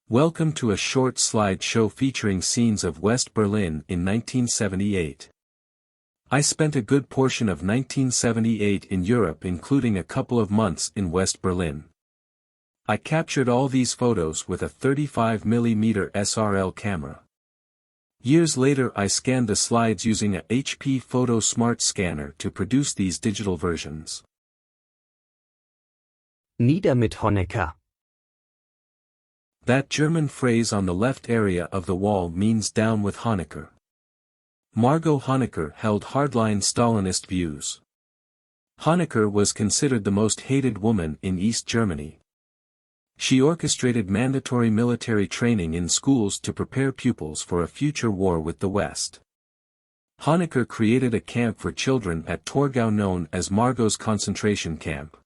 Welcome to a short slideshow featuring scenes of West Berlin in 1978. I spent a good portion of 1978 in Europe, including a couple of months in West Berlin. I captured all these photos with a 35mm SRL camera. Years later I scanned the slides using a HP Photo Smart Scanner to produce these digital versions. Nieder mit Honecker. That German phrase on the left area of the wall means down with Honecker. Margot Honecker held hardline Stalinist views. Honecker was considered the most hated woman in East Germany. She orchestrated mandatory military training in schools to prepare pupils for a future war with the West. Honecker created a camp for children at Torgau known as Margot's concentration camp.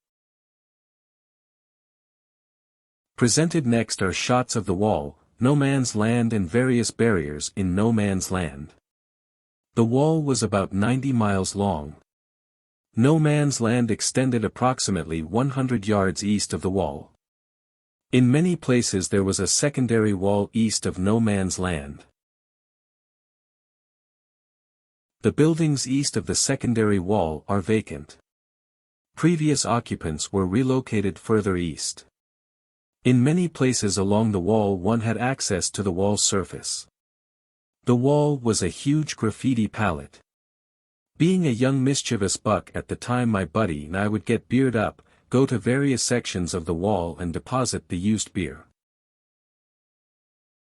Presented next are shots of the wall, no man's land and various barriers in no man's land. The wall was about 90 miles long. No man's land extended approximately 100 yards east of the wall. In many places there was a secondary wall east of no man's land. The buildings east of the secondary wall are vacant. Previous occupants were relocated further east. In many places along the wall one had access to the wall's surface. The wall was a huge graffiti palette. Being a young mischievous buck at the time, my buddy and I would get beard up, go to various sections of the wall and deposit the used beer.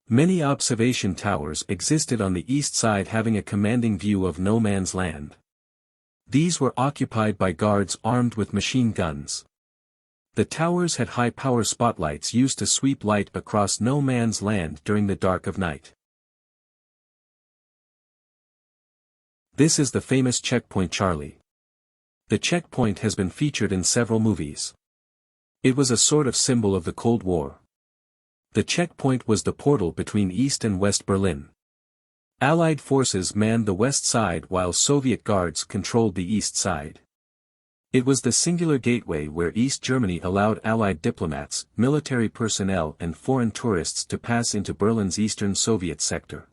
Many observation towers existed on the east side having a commanding view of no man's land. These were occupied by guards armed with machine guns. The towers had high-power spotlights used to sweep light across no man's land during the dark of night. This is the famous Checkpoint Charlie. The checkpoint has been featured in several movies. It was a sort of symbol of the Cold War. The checkpoint was the portal between East and West Berlin. Allied forces manned the west side while Soviet guards controlled the east side. It was the singular gateway where East Germany allowed Allied diplomats, military personnel and foreign tourists to pass into Berlin's Eastern Soviet sector.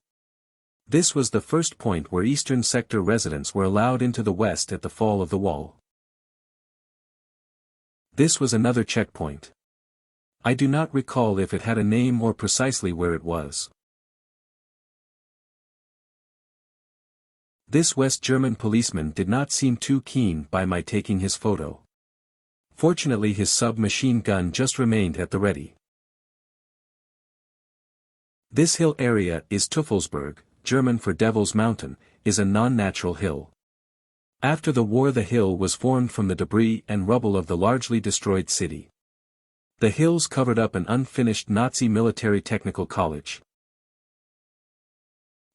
This was the first point where Eastern Sector residents were allowed into the West at the fall of the wall. This was another checkpoint. I do not recall if it had a name or precisely where it was. This West German policeman did not seem too keen by my taking his photo. Fortunately his submachine gun just remained at the ready. This hill area is Teufelsberg, German for Devil's Mountain, is a non-natural hill. After the war the hill was formed from the debris and rubble of the largely destroyed city. The hills covered up an unfinished Nazi military technical college.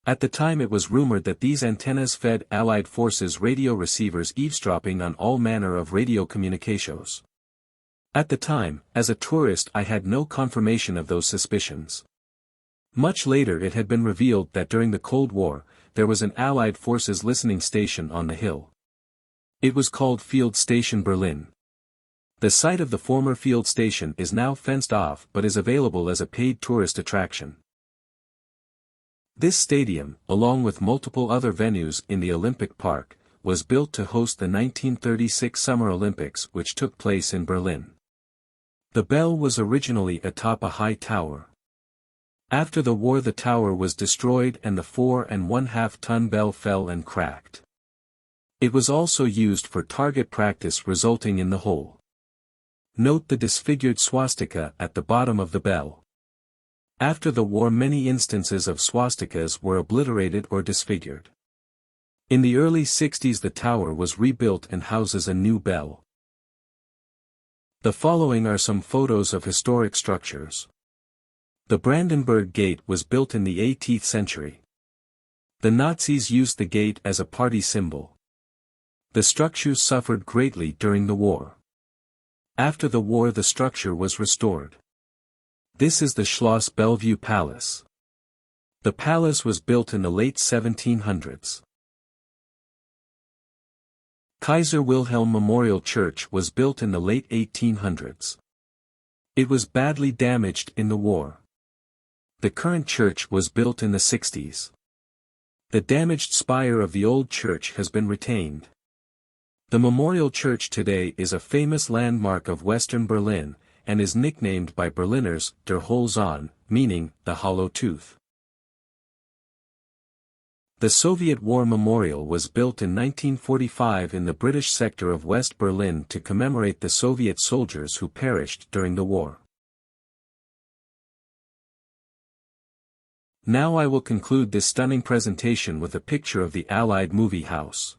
At the time it was rumored that these antennas fed Allied forces radio receivers eavesdropping on all manner of radio communications. At the time, as a tourist I had no confirmation of those suspicions. Much later it had been revealed that during the Cold War, there was an Allied forces listening station on the hill. It was called Field Station Berlin. The site of the former field station is now fenced off but is available as a paid tourist attraction. This stadium, along with multiple other venues in the Olympic Park, was built to host the 1936 Summer Olympics which took place in Berlin. The bell was originally atop a high tower. After the war the tower was destroyed and the 4.5-ton bell fell and cracked. It was also used for target practice resulting in the hole. Note the disfigured swastika at the bottom of the bell. After the war many instances of swastikas were obliterated or disfigured. In the early 60s the tower was rebuilt and houses a new bell. The following are some photos of historic structures. The Brandenburg Gate was built in the 18th century. The Nazis used the gate as a party symbol. The structures suffered greatly during the war. After the war the structure was restored. This is the Schloss Bellevue Palace. The palace was built in the late 1700s. Kaiser Wilhelm Memorial Church was built in the late 1800s. It was badly damaged in the war. The current church was built in the 60s. The damaged spire of the old church has been retained. The memorial church today is a famous landmark of Western Berlin, and is nicknamed by Berliners der hohle Zahn, meaning the hollow tooth. The Soviet War Memorial was built in 1945 in the British sector of West Berlin to commemorate the Soviet soldiers who perished during the war. Now I will conclude this stunning presentation with a picture of the Allied movie house.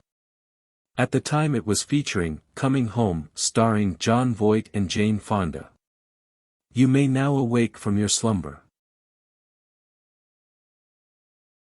At the time it was featuring Coming Home, starring Jon Voight and Jane Fonda. You may now awake from your slumber.